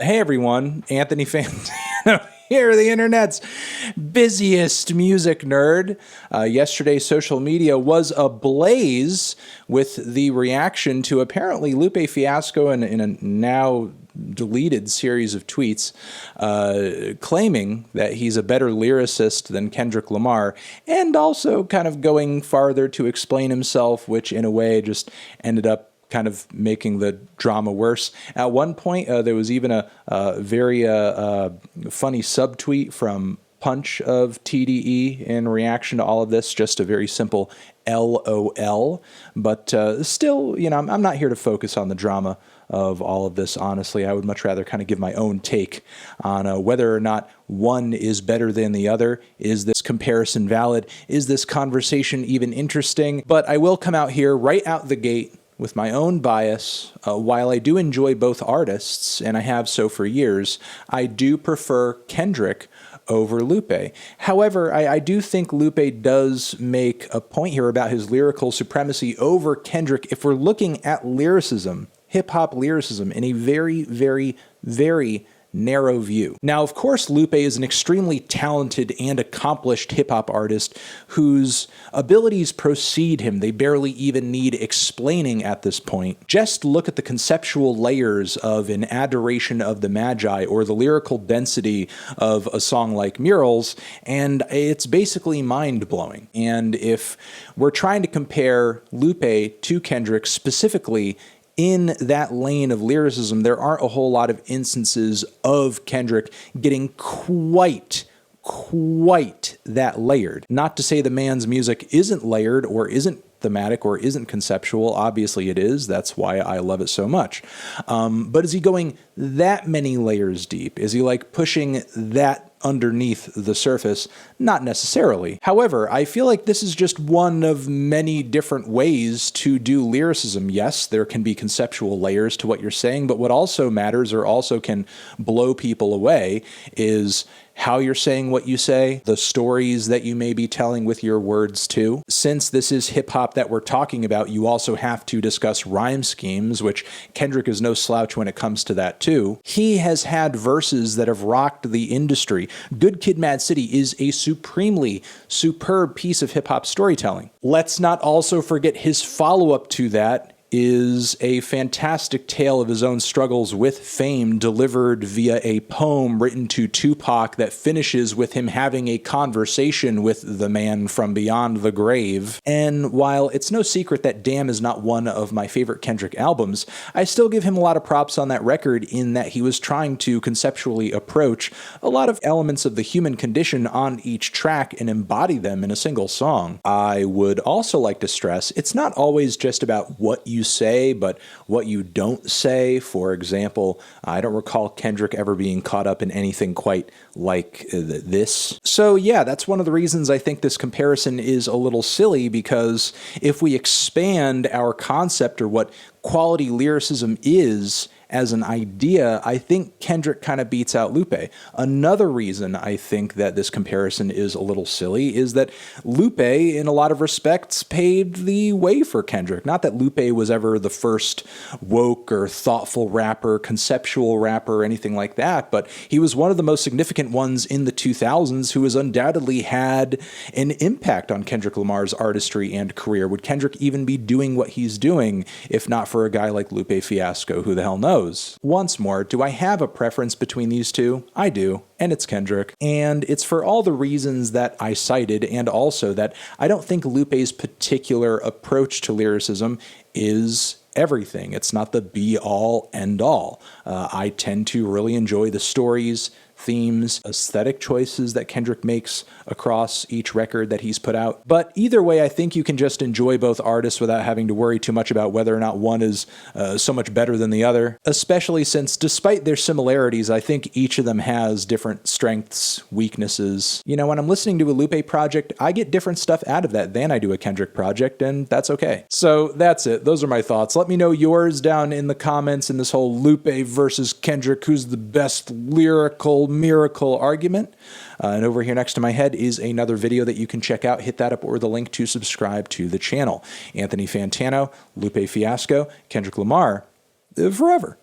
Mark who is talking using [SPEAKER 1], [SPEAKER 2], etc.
[SPEAKER 1] Hey everyone, Anthony Fantano here, the internet's busiest music nerd. Yesterday's social media was ablaze with the reaction to apparently Lupe Fiasco in a now deleted series of tweets claiming that he's a better lyricist than Kendrick Lamar, and also kind of going farther to explain himself, which in a way just ended up kind of making the drama worse. At one point, there was even a very funny subtweet from Punch of TDE in reaction to all of this, just a very simple LOL. But still, you know, I'm not here to focus on the drama of all of this, honestly. I would much rather kind of give my own take on whether or not one is better than the other. Is this comparison valid? Is this conversation even interesting? But I will come out here right out the gate with my own bias. While I do enjoy both artists, and I have so for years, I do prefer Kendrick over Lupe. However, I do think Lupe does make a point here about his lyrical supremacy over Kendrick if we're looking at lyricism, hip-hop lyricism, in a very, very, very narrow view. Now, of course, Lupe is an extremely talented and accomplished hip-hop artist whose abilities precede him. They barely even need explaining at this point. Just look at the conceptual layers of an Adoration of the Magi or the lyrical density of a song like Murals, and it's basically mind-blowing. And if we're trying to compare Lupe to Kendrick specifically in that lane of lyricism, there aren't a whole lot of instances of Kendrick getting quite that layered. Not to say the man's music isn't layered or isn't thematic or isn't conceptual. Obviously it is. That's why I love it so much. But is he going that many layers deep? Is he like pushing that underneath the surface? Not necessarily. However, I feel like this is just one of many different ways to do lyricism. Yes, there can be conceptual layers to what you're saying, but what also matters or also can blow people away is how you're saying what you say, the stories that you may be telling with your words too. Since this is hip hop that we're talking about, you also have to discuss rhyme schemes, which Kendrick is no slouch when it comes to that too. He has had verses that have rocked the industry. Good Kid, Mad City is a supremely superb piece of hip hop storytelling. Let's not also forget his follow-up to that is a fantastic tale of his own struggles with fame delivered via a poem written to Tupac that finishes with him having a conversation with the man from beyond the grave. And while it's no secret that Damn is not one of my favorite Kendrick albums, I still give him a lot of props on that record in that he was trying to conceptually approach a lot of elements of the human condition on each track and embody them in a single song. I would also like to stress it's not always just about what you say, but what you don't say. For example, I don't recall Kendrick ever being caught up in anything quite like this. So yeah, that's one of the reasons I think this comparison is a little silly, because if we expand our concept or what quality lyricism is as an idea, I think Kendrick kind of beats out Lupe. Another reason I think that this comparison is a little silly is that Lupe, in a lot of respects, paved the way for Kendrick. Not that Lupe was ever the first woke or thoughtful rapper, conceptual rapper, or anything like that, but he was one of the most significant ones in the 2000s who has undoubtedly had an impact on Kendrick Lamar's artistry and career. Would Kendrick even be doing what he's doing if not for a guy like Lupe Fiasco? Who the hell knows? Once more, do I have a preference between these two? I do, and it's Kendrick. And it's for all the reasons that I cited, and also that I don't think Lupe's particular approach to lyricism is everything. It's not the be-all, end-all. I tend to really enjoy the stories, themes, aesthetic choices that Kendrick makes across each record that he's put out. But either way, I think you can just enjoy both artists without having to worry too much about whether or not one is so much better than the other, especially since despite their similarities, I think each of them has different strengths, weaknesses. You know, when I'm listening to a Lupe project, I get different stuff out of that than I do a Kendrick project, and that's okay. So that's it. Those are my thoughts. Let me know yours down in the comments in this whole Lupe versus Kendrick, who's the best lyrical miracle argument. And over here next to my head is another video that you can check out. Hit that up or the link to subscribe to the channel. Anthony Fantano, Lupe Fiasco, Kendrick Lamar, forever.